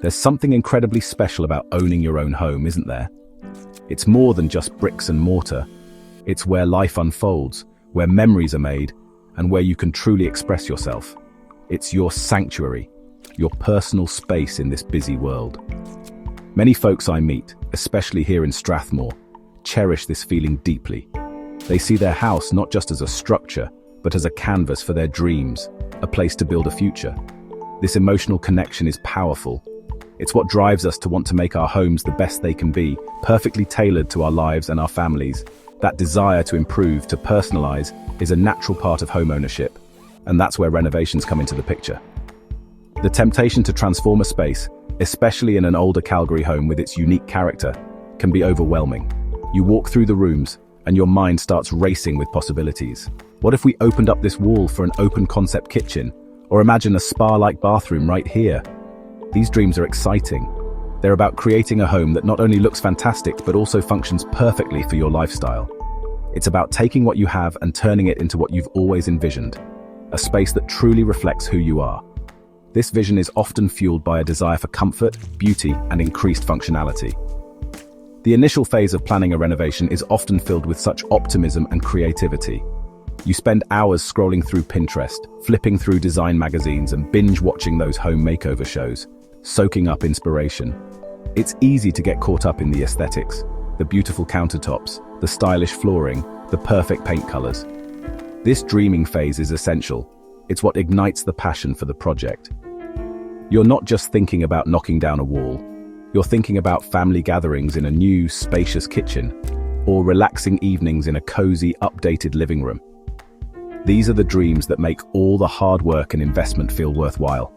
There's something incredibly special about owning your own home, isn't there? It's more than just bricks and mortar. It's where life unfolds, where memories are made, and where you can truly express yourself. It's your sanctuary, your personal space in this busy world. Many folks I meet, especially here in Strathmore, cherish this feeling deeply. They see their house not just as a structure, but as a canvas for their dreams, a place to build a future. This emotional connection is powerful. It's what drives us to want to make our homes the best they can be, perfectly tailored to our lives and our families. That desire to improve, to personalize, is a natural part of home ownership, and that's where renovations come into the picture. The temptation to transform a space, especially in an older Calgary home with its unique character, can be overwhelming. You walk through the rooms, and your mind starts racing with possibilities. What if we opened up this wall for an open-concept kitchen? Or imagine a spa-like bathroom right here? These dreams are exciting. They're about creating a home that not only looks fantastic, but also functions perfectly for your lifestyle. It's about taking what you have and turning it into what you've always envisioned, a space that truly reflects who you are. This vision is often fueled by a desire for comfort, beauty, and increased functionality. The initial phase of planning a renovation is often filled with such optimism and creativity. You spend hours scrolling through Pinterest, flipping through design magazines, and binge-watching those home makeover shows, soaking up inspiration. It's easy to get caught up in the aesthetics, the beautiful countertops, the stylish flooring, the perfect paint colors. This dreaming phase is essential. It's what ignites the passion for the project. You're not just thinking about knocking down a wall. You're thinking about family gatherings in a new, spacious kitchen, or relaxing evenings in a cozy, updated living room. These are the dreams that make all the hard work and investment feel worthwhile.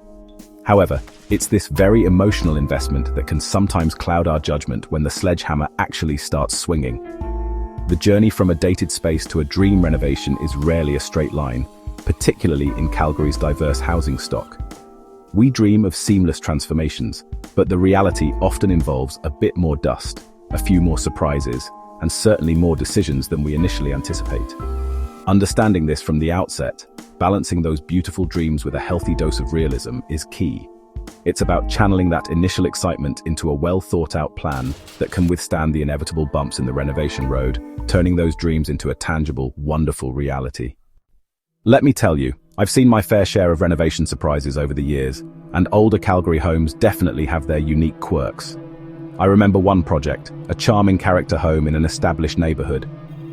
However, it's this very emotional investment that can sometimes cloud our judgment when the sledgehammer actually starts swinging. The journey from a dated space to a dream renovation is rarely a straight line, particularly in Calgary's diverse housing stock. We dream of seamless transformations, but the reality often involves a bit more dust, a few more surprises, and certainly more decisions than we initially anticipate. Understanding this from the outset, balancing those beautiful dreams with a healthy dose of realism, is key. It's about channeling that initial excitement into a well-thought-out plan that can withstand the inevitable bumps in the renovation road, turning those dreams into a tangible, wonderful reality. Let me tell you, I've seen my fair share of renovation surprises over the years, and older Calgary homes definitely have their unique quirks. I remember one project, a charming character home in an established neighborhood.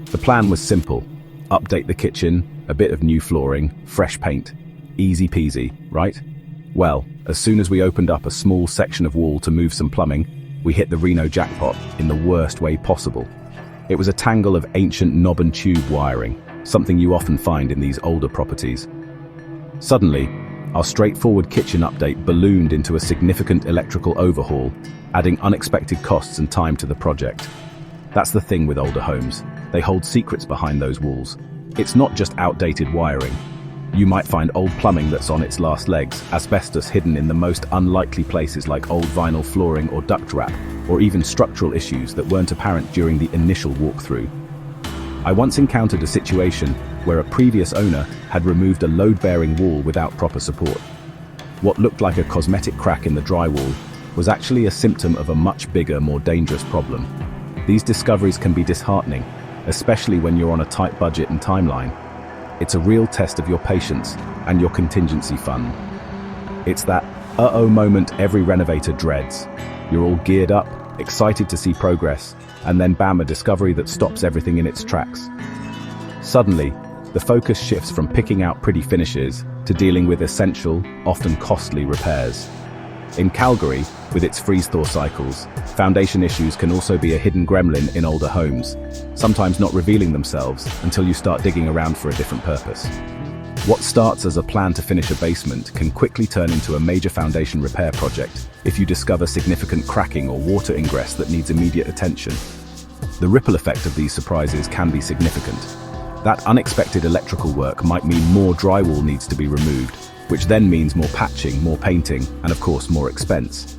The plan was simple: update the kitchen, a bit of new flooring, fresh paint. Easy peasy, right? Well, as soon as we opened up a small section of wall to move some plumbing, we hit the Reno jackpot in the worst way possible. It was a tangle of ancient knob and tube wiring, something you often find in these older properties. Suddenly, our straightforward kitchen update ballooned into a significant electrical overhaul, adding unexpected costs and time to the project. That's the thing with older homes. They hold secrets behind those walls. It's not just outdated wiring. You might find old plumbing that's on its last legs, asbestos hidden in the most unlikely places like old vinyl flooring or duct wrap, or even structural issues that weren't apparent during the initial walkthrough. I once encountered a situation where a previous owner had removed a load-bearing wall without proper support. What looked like a cosmetic crack in the drywall was actually a symptom of a much bigger, more dangerous problem. These discoveries can be disheartening, especially when you're on a tight budget and timeline. It's a real test of your patience and your contingency fund. It's that uh-oh moment every renovator dreads. You're all geared up, excited to see progress, and then bam, a discovery that stops everything in its tracks. Suddenly, the focus shifts from picking out pretty finishes to dealing with essential, often costly repairs. In Calgary, with its freeze-thaw cycles, foundation issues can also be a hidden gremlin in older homes, sometimes not revealing themselves until you start digging around for a different purpose. What starts as a plan to finish a basement can quickly turn into a major foundation repair project if you discover significant cracking or water ingress that needs immediate attention. The ripple effect of these surprises can be significant. That unexpected electrical work might mean more drywall needs to be removed, which then means more patching, more painting, and of course more expense.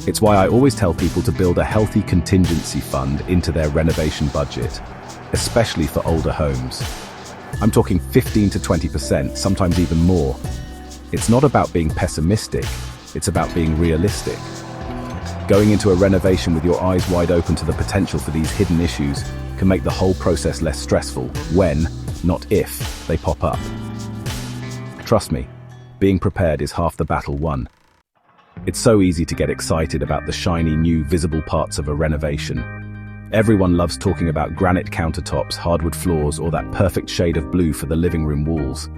It's why I always tell people to build a healthy contingency fund into their renovation budget, especially for older homes. I'm talking 15 to 20%, sometimes even more. It's not about being pessimistic, it's about being realistic. Going into a renovation with your eyes wide open to the potential for these hidden issues can make the whole process less stressful when, not if, they pop up. Trust me, being prepared is half the battle won. It's so easy to get excited about the shiny new visible parts of a renovation. Everyone loves talking about granite countertops, hardwood floors, or that perfect shade of blue for the living room walls.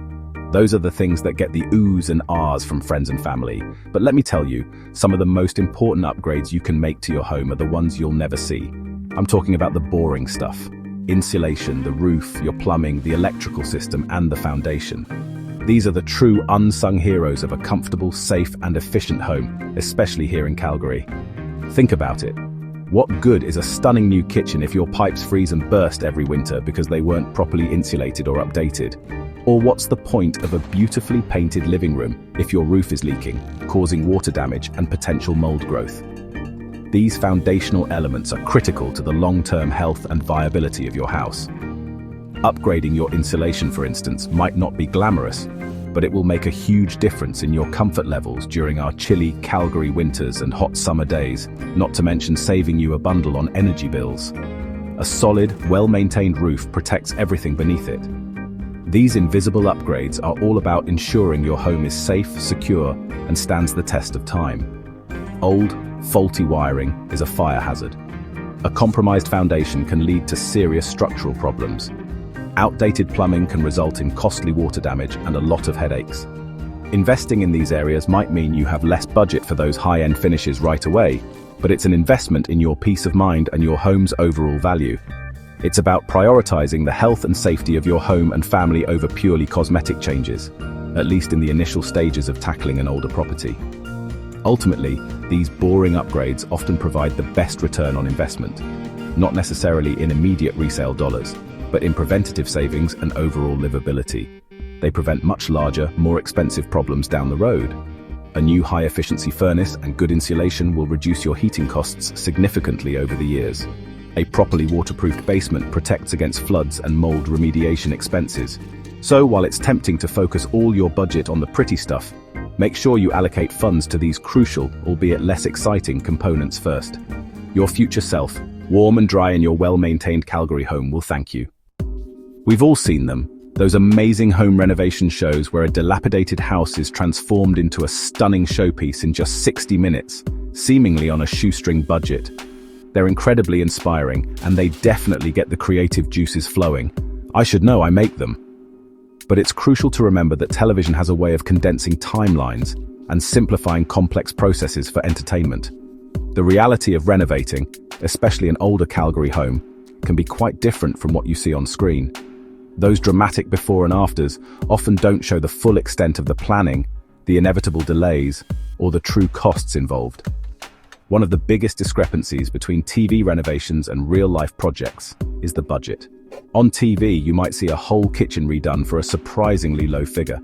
Those are the things that get the oohs and ahs from friends and family. But let me tell you, some of the most important upgrades you can make to your home are the ones you'll never see. I'm talking about the boring stuff. Insulation, the roof, your plumbing, the electrical system, and the foundation. These are the true unsung heroes of a comfortable, safe, and efficient home, especially here in Calgary. Think about it. What good is a stunning new kitchen if your pipes freeze and burst every winter because they weren't properly insulated or updated? Or what's the point of a beautifully painted living room if your roof is leaking, causing water damage and potential mold growth? These foundational elements are critical to the long-term health and viability of your house. Upgrading your insulation, for instance, might not be glamorous, but it will make a huge difference in your comfort levels during our chilly Calgary winters and hot summer days, not to mention saving you a bundle on energy bills. A solid, well-maintained roof protects everything beneath it. These invisible upgrades are all about ensuring your home is safe, secure, and stands the test of time. Old, faulty wiring is a fire hazard. A compromised foundation can lead to serious structural problems. Outdated plumbing can result in costly water damage and a lot of headaches. Investing in these areas might mean you have less budget for those high-end finishes right away, but it's an investment in your peace of mind and your home's overall value. It's about prioritizing the health and safety of your home and family over purely cosmetic changes, at least in the initial stages of tackling an older property. Ultimately, these boring upgrades often provide the best return on investment, not necessarily in immediate resale dollars, but in preventative savings and overall livability. They prevent much larger, more expensive problems down the road. A new high-efficiency furnace and good insulation will reduce your heating costs significantly over the years. A properly waterproofed basement protects against floods and mold remediation expenses. So while it's tempting to focus all your budget on the pretty stuff, make sure you allocate funds to these crucial, albeit less exciting, components first. Your future self, warm and dry in your well-maintained Calgary home, will thank you. We've all seen them, those amazing home renovation shows where a dilapidated house is transformed into a stunning showpiece in just 60 minutes, seemingly on a shoestring budget. They're incredibly inspiring, and they definitely get the creative juices flowing. I should know, I make them. But it's crucial to remember that television has a way of condensing timelines and simplifying complex processes for entertainment. The reality of renovating, especially an older Calgary home, can be quite different from what you see on screen. Those dramatic before and afters often don't show the full extent of the planning, the inevitable delays, or the true costs involved. One of the biggest discrepancies between TV renovations and real-life projects is the budget. On TV, you might see a whole kitchen redone for a surprisingly low figure.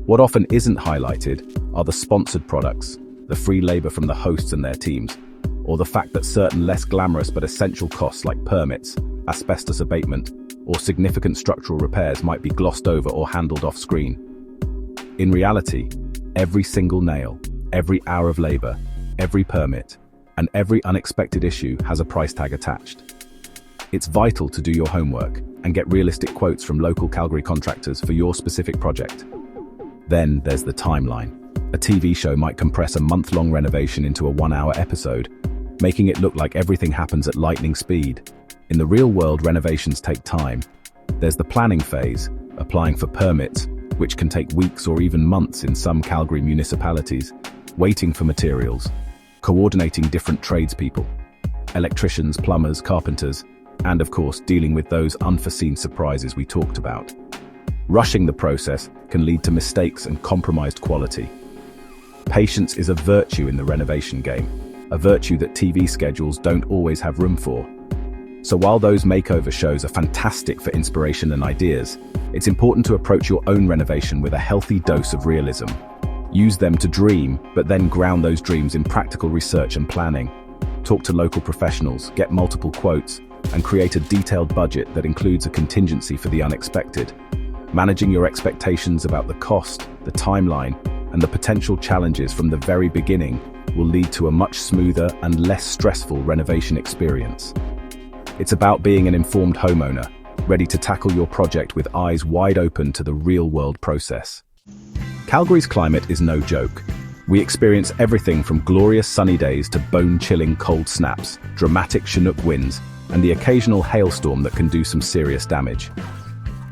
What often isn't highlighted are the sponsored products, the free labor from the hosts and their teams, or the fact that certain less glamorous but essential costs like permits, asbestos abatement, or significant structural repairs might be glossed over or handled off-screen. In reality, every single nail, every hour of labor, every permit, and every unexpected issue has a price tag attached. It's vital to do your homework and get realistic quotes from local Calgary contractors for your specific project. Then there's the timeline. A TV show might compress a month-long renovation into a 1-hour episode, making it look like everything happens at lightning speed. In the real world, renovations take time. There's the planning phase, applying for permits, which can take weeks or even months in some Calgary municipalities, waiting for materials, coordinating different tradespeople, electricians, plumbers, carpenters, and of course, dealing with those unforeseen surprises we talked about. Rushing the process can lead to mistakes and compromised quality. Patience is a virtue in the renovation game, a virtue that TV schedules don't always have room for. So while those makeover shows are fantastic for inspiration and ideas, it's important to approach your own renovation with a healthy dose of realism. Use them to dream, but then ground those dreams in practical research and planning. Talk to local professionals, get multiple quotes, and create a detailed budget that includes a contingency for the unexpected. Managing your expectations about the cost, the timeline, and the potential challenges from the very beginning will lead to a much smoother and less stressful renovation experience. It's about being an informed homeowner, ready to tackle your project with eyes wide open to the real-world process. Calgary's climate is no joke. We experience everything from glorious sunny days to bone-chilling cold snaps, dramatic Chinook winds, and the occasional hailstorm that can do some serious damage.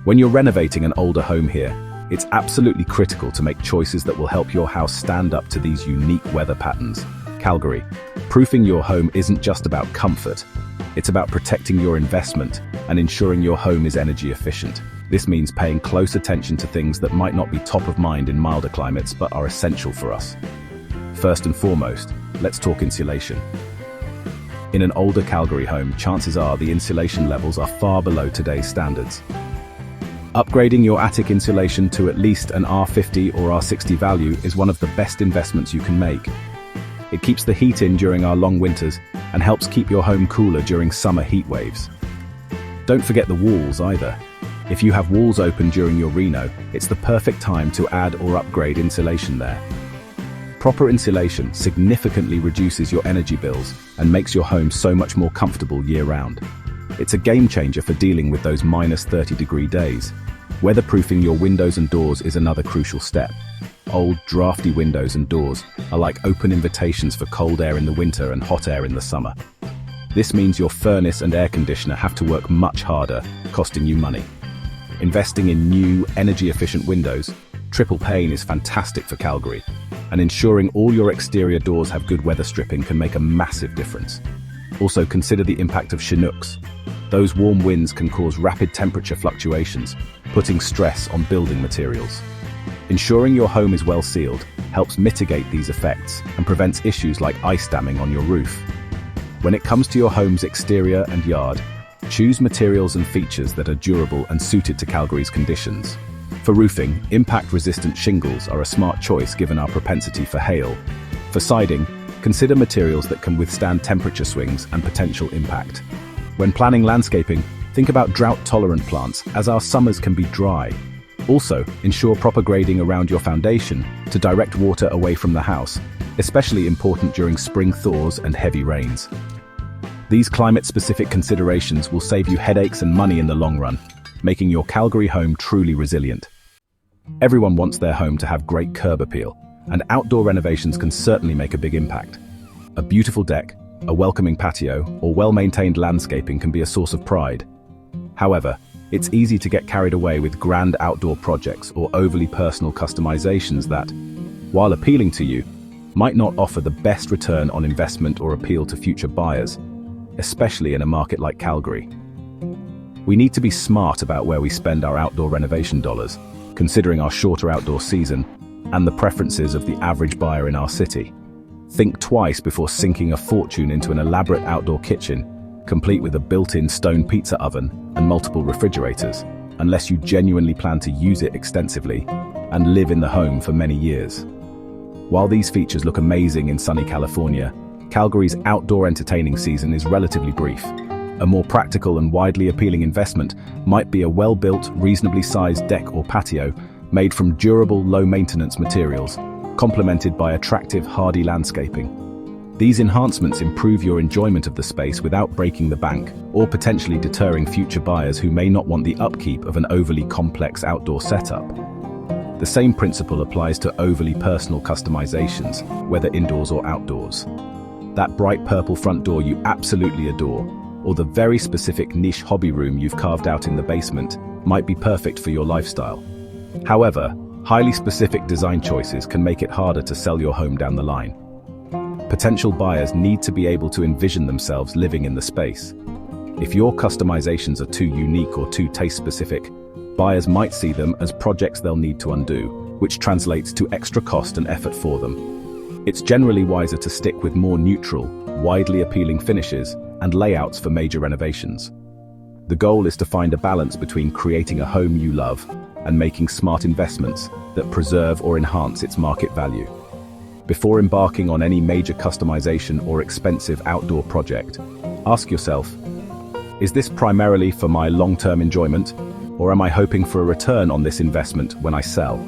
When you're renovating an older home here, it's absolutely critical to make choices that will help your house stand up to these unique weather patterns. Calgary, proofing your home isn't just about comfort. It's about protecting your investment and ensuring your home is energy efficient. This means paying close attention to things that might not be top of mind in milder climates but are essential for us. First and foremost, let's talk insulation. In an older Calgary home, chances are the insulation levels are far below today's standards. Upgrading your attic insulation to at least an R50 or R60 value is one of the best investments you can make. It keeps the heat in during our long winters and helps keep your home cooler during summer heat waves. Don't forget the walls either. If you have walls open during your reno, it's the perfect time to add or upgrade insulation there. Proper insulation significantly reduces your energy bills and makes your home so much more comfortable year-round. It's a game changer for dealing with those minus 30-degree days. Weatherproofing your windows and doors is another crucial step. Old, drafty windows and doors are like open invitations for cold air in the winter and hot air in the summer. This means your furnace and air conditioner have to work much harder, costing you money. Investing in new, energy-efficient windows, triple pane is fantastic for Calgary, and ensuring all your exterior doors have good weather stripping can make a massive difference. Also, consider the impact of Chinooks. Those warm winds can cause rapid temperature fluctuations, putting stress on building materials. Ensuring your home is well sealed helps mitigate these effects and prevents issues like ice damming on your roof. When it comes to your home's exterior and yard, choose materials and features that are durable and suited to Calgary's conditions. For roofing, impact-resistant shingles are a smart choice given our propensity for hail. For siding, consider materials that can withstand temperature swings and potential impact. When planning landscaping, think about drought-tolerant plants, as our summers can be dry. Also, ensure proper grading around your foundation to direct water away from the house, especially important during spring thaws and heavy rains. These climate-specific considerations will save you headaches and money in the long run, making your Calgary home truly resilient. Everyone wants their home to have great curb appeal, and outdoor renovations can certainly make a big impact. A beautiful deck, a welcoming patio, or well-maintained landscaping can be a source of pride. However, it's easy to get carried away with grand outdoor projects or overly personal customizations that, while appealing to you, might not offer the best return on investment or appeal to future buyers, especially in a market like Calgary. We need to be smart about where we spend our outdoor renovation dollars, considering our shorter outdoor season and the preferences of the average buyer in our city. Think twice before sinking a fortune into an elaborate outdoor kitchen, complete with a built-in stone pizza oven and multiple refrigerators, unless you genuinely plan to use it extensively and live in the home for many years. While these features look amazing in sunny California, Calgary's outdoor entertaining season is relatively brief. A more practical and widely appealing investment might be a well-built, reasonably sized deck or patio made from durable, low-maintenance materials, complemented by attractive, hardy landscaping. These enhancements improve your enjoyment of the space without breaking the bank, or potentially deterring future buyers who may not want the upkeep of an overly complex outdoor setup. The same principle applies to overly personal customizations, whether indoors or outdoors. That bright purple front door you absolutely adore, or the very specific niche hobby room you've carved out in the basement, might be perfect for your lifestyle. However, highly specific design choices can make it harder to sell your home down the line. Potential buyers need to be able to envision themselves living in the space. If your customizations are too unique or too taste-specific, buyers might see them as projects they'll need to undo, which translates to extra cost and effort for them. It's generally wiser to stick with more neutral, widely appealing finishes and layouts for major renovations. The goal is to find a balance between creating a home you love and making smart investments that preserve or enhance its market value. Before embarking on any major customization or expensive outdoor project, ask yourself, is this primarily for my long-term enjoyment, or am I hoping for a return on this investment when I sell?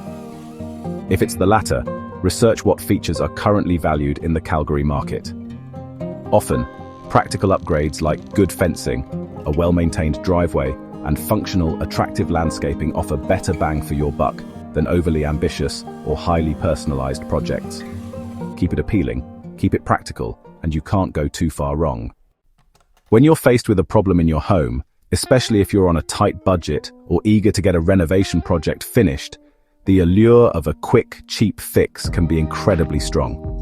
If it's the latter, Research what features are currently valued in the Calgary market. Often, practical upgrades like good fencing, a well-maintained driveway, and functional, attractive landscaping offer better bang for your buck than overly ambitious or highly personalized projects. Keep it appealing, keep it practical, and you can't go too far wrong. When you're faced with a problem in your home, especially if you're on a tight budget or eager to get a renovation project finished, the allure of a quick, cheap fix can be incredibly strong.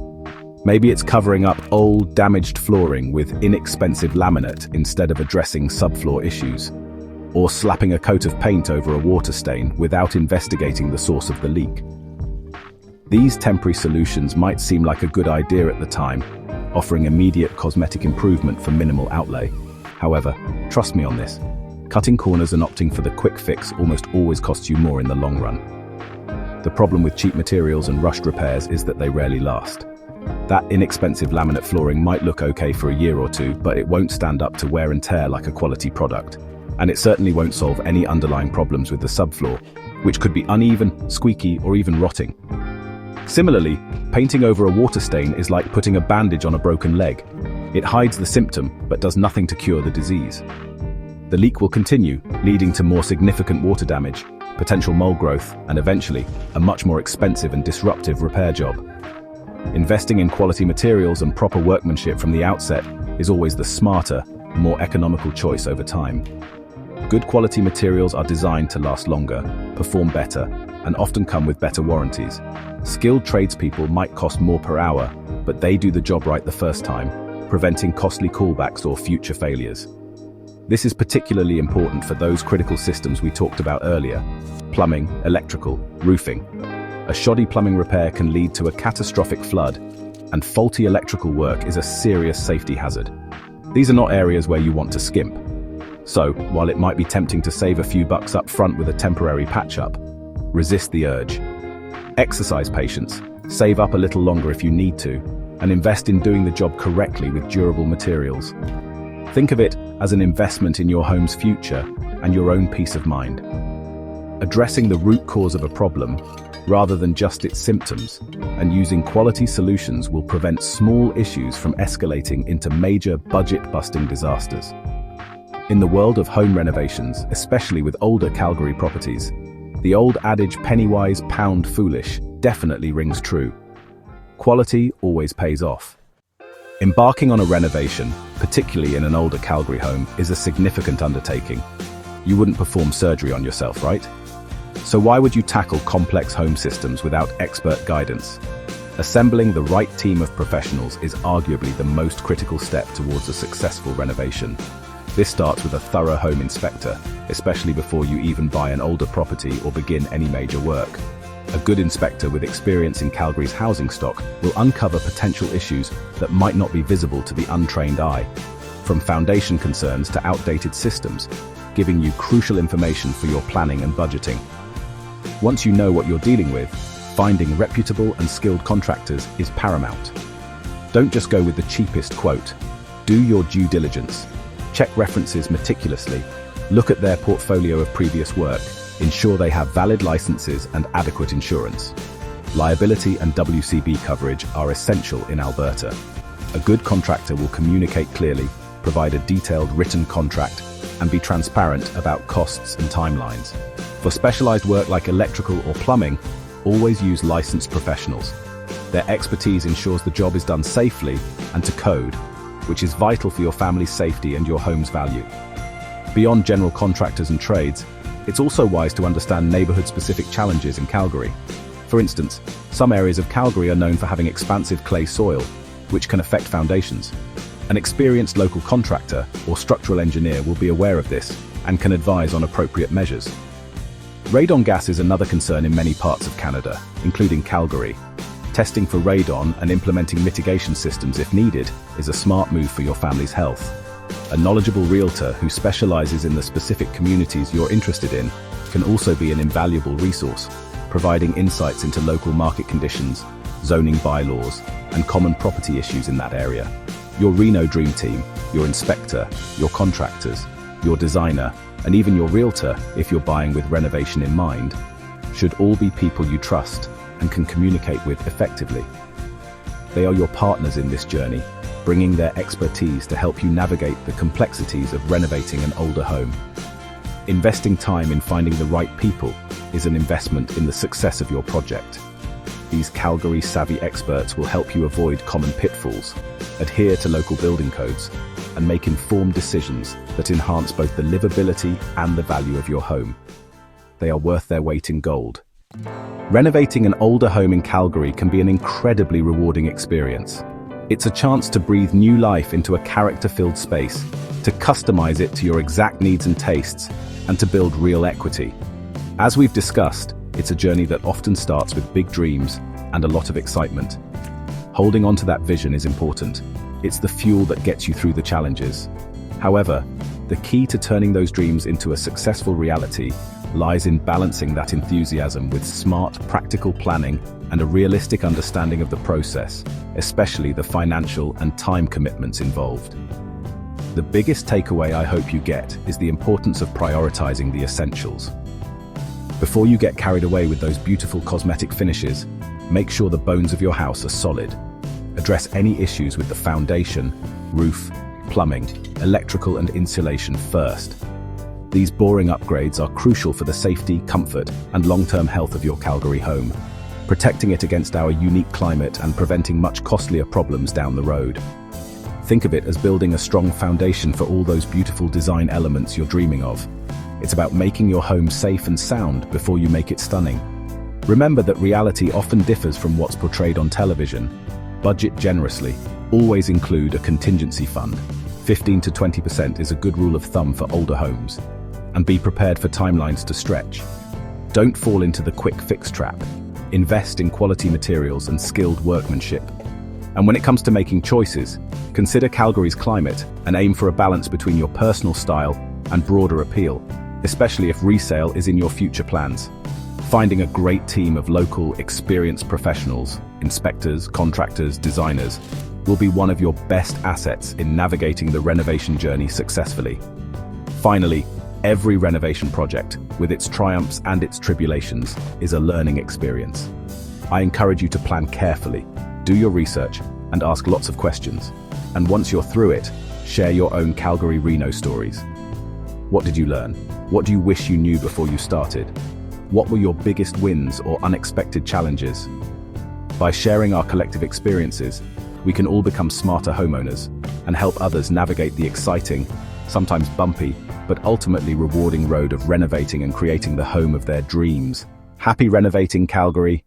Maybe it's covering up old, damaged flooring with inexpensive laminate instead of addressing subfloor issues, or slapping a coat of paint over a water stain without investigating the source of the leak. These temporary solutions might seem like a good idea at the time, offering immediate cosmetic improvement for minimal outlay. However, trust me on this, cutting corners and opting for the quick fix almost always costs you more in the long run. The problem with cheap materials and rushed repairs is that they rarely last. That inexpensive laminate flooring might look okay for a year or two, but it won't stand up to wear and tear like a quality product. And it certainly won't solve any underlying problems with the subfloor, which could be uneven, squeaky, or even rotting. Similarly, painting over a water stain is like putting a bandage on a broken leg. It hides the symptom, but does nothing to cure the disease. The leak will continue, leading to more significant water damage, potential mold growth, and eventually, a much more expensive and disruptive repair job. Investing in quality materials and proper workmanship from the outset is always the smarter, more economical choice over time. Good quality materials are designed to last longer, perform better, and often come with better warranties. Skilled tradespeople might cost more per hour, but they do the job right the first time, preventing costly callbacks or future failures. This is particularly important for those critical systems we talked about earlier: plumbing, electrical, roofing. A shoddy plumbing repair can lead to a catastrophic flood, and faulty electrical work is a serious safety hazard. These are not areas where you want to skimp. So, while it might be tempting to save a few bucks up front with a temporary patch-up, resist the urge. Exercise patience, save up a little longer if you need to, and invest in doing the job correctly with durable materials. Think of it as an investment in your home's future and your own peace of mind. Addressing the root cause of a problem, rather than just its symptoms, and using quality solutions will prevent small issues from escalating into major budget-busting disasters. In the world of home renovations, especially with older Calgary properties, the old adage "penny-wise, pound foolish" definitely rings true. Quality always pays off. Embarking on a renovation, particularly in an older Calgary home, is a significant undertaking. You wouldn't perform surgery on yourself, right? So why would you tackle complex home systems without expert guidance? Assembling the right team of professionals is arguably the most critical step towards a successful renovation. This starts with a thorough home inspector, especially before you even buy an older property or begin any major work. A good inspector with experience in Calgary's housing stock will uncover potential issues that might not be visible to the untrained eye, from foundation concerns to outdated systems, giving you crucial information for your planning and budgeting. Once you know what you're dealing with, finding reputable and skilled contractors is paramount. Don't just go with the cheapest quote. Do your due diligence. Check references meticulously. Look at their portfolio of previous work. Ensure they have valid licenses and adequate insurance. Liability and WCB coverage are essential in Alberta. A good contractor will communicate clearly, provide a detailed written contract, and be transparent about costs and timelines. For specialized work like electrical or plumbing, always use licensed professionals. Their expertise ensures the job is done safely and to code, which is vital for your family's safety and your home's value. Beyond general contractors and trades, it's also wise to understand neighborhood-specific challenges in Calgary. For instance, some areas of Calgary are known for having expansive clay soil, which can affect foundations. An experienced local contractor or structural engineer will be aware of this and can advise on appropriate measures. Radon gas is another concern in many parts of Canada, including Calgary. Testing for radon and implementing mitigation systems if needed is a smart move for your family's health. A knowledgeable realtor who specializes in the specific communities you're interested in can also be an invaluable resource, providing insights into local market conditions, zoning bylaws, and common property issues in that area. Your Reno Dream Team, your inspector, your contractors, your designer, and even your realtor, if you're buying with renovation in mind, should all be people you trust and can communicate with effectively. They are your partners in this journey, bringing their expertise to help you navigate the complexities of renovating an older home. Investing time in finding the right people is an investment in the success of your project. These Calgary-savvy experts will help you avoid common pitfalls, adhere to local building codes, and make informed decisions that enhance both the livability and the value of your home. They are worth their weight in gold. Renovating an older home in Calgary can be an incredibly rewarding experience. It's a chance to breathe new life into a character-filled space, to customize it to your exact needs and tastes, and to build real equity. As we've discussed, it's a journey that often starts with big dreams and a lot of excitement. Holding on to that vision is important. It's the fuel that gets you through the challenges. However, the key to turning those dreams into a successful reality lies in balancing that enthusiasm with smart, practical planning and a realistic understanding of the process, especially the financial and time commitments involved. The biggest takeaway I hope you get is the importance of prioritizing the essentials. Before you get carried away with those beautiful cosmetic finishes, make sure the bones of your house are solid. Address any issues with the foundation, roof, plumbing, electrical and insulation first. These boring upgrades are crucial for the safety, comfort, and long-term health of your Calgary home, protecting it against our unique climate and preventing much costlier problems down the road. Think of it as building a strong foundation for all those beautiful design elements you're dreaming of. It's about making your home safe and sound before you make it stunning. Remember that reality often differs from what's portrayed on television. Budget generously. Always include a contingency fund. 15 to 20% is a good rule of thumb for older homes. And be prepared for timelines to stretch. Don't fall into the quick fix trap. Invest in quality materials and skilled workmanship. And when it comes to making choices, consider Calgary's climate and aim for a balance between your personal style and broader appeal, especially if resale is in your future plans. Finding a great team of local, experienced professionals, inspectors, contractors, designers, will be one of your best assets in navigating the renovation journey successfully. Finally, every renovation project, with its triumphs and its tribulations, is a learning experience. I encourage you to plan carefully, do your research, and ask lots of questions. And once you're through it, share your own Calgary Reno stories. What did you learn? What do you wish you knew before you started? What were your biggest wins or unexpected challenges? By sharing our collective experiences, we can all become smarter homeowners and help others navigate the exciting, sometimes bumpy, but ultimately rewarding road of renovating and creating the home of their dreams. Happy renovating, Calgary!